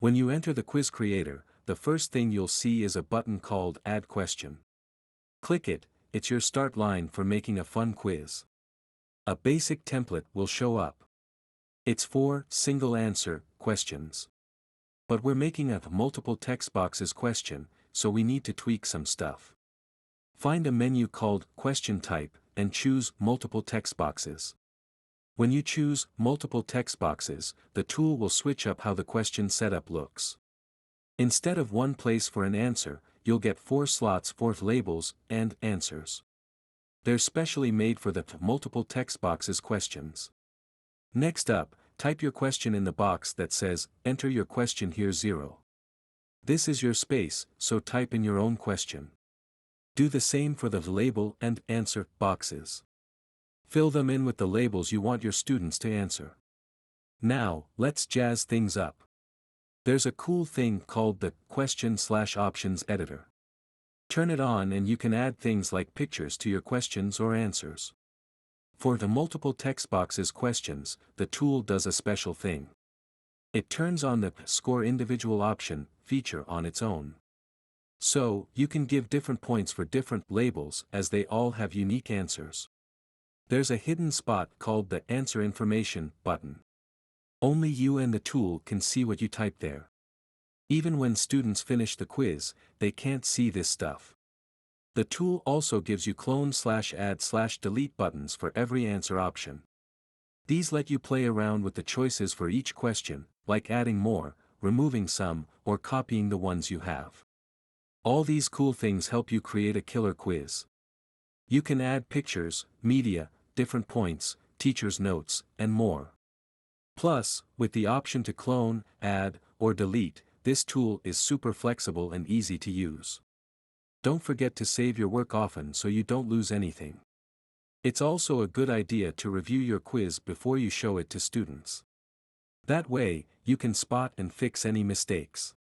When you enter the quiz creator, the first thing you'll see is a button called Add Question. Click it, it's your start line for making a fun quiz. A basic template will show up. It's for single answer questions. But we're making a multiple text boxes question, so we need to tweak some stuff. Find a menu called Question Type, and choose Multiple Text Boxes. When you choose Multiple Text Boxes, the tool will switch up how the question setup looks. Instead of one place for an answer, you'll get 4 slots for labels and answers. They're specially made for the Multiple Text Boxes questions. Next up, type your question in the box that says, Enter your question here 0. This is your space, so type in your own question. Do the same for the label and answer boxes. Fill them in with the labels you want your students to answer. Now, let's jazz things up. There's a cool thing called the Question/Options editor. Turn it on and you can add things like pictures to your questions or answers. For the multiple text boxes questions, the tool does a special thing. It turns on the Score Individual Option feature on its own. So, you can give different points for different labels as they all have unique answers. There's a hidden spot called the Answer Information button. Only you and the tool can see what you type there. Even when students finish the quiz, they can't see this stuff. The tool also gives you clone/add/delete buttons for every answer option. These let you play around with the choices for each question, like adding more, removing some, or copying the ones you have. All these cool things help you create a killer quiz. You can add pictures, media, different points, teacher's notes, and more. Plus, with the option to clone, add, or delete, this tool is super flexible and easy to use. Don't forget to save your work often so you don't lose anything. It's also a good idea to review your quiz before you show it to students. That way, you can spot and fix any mistakes.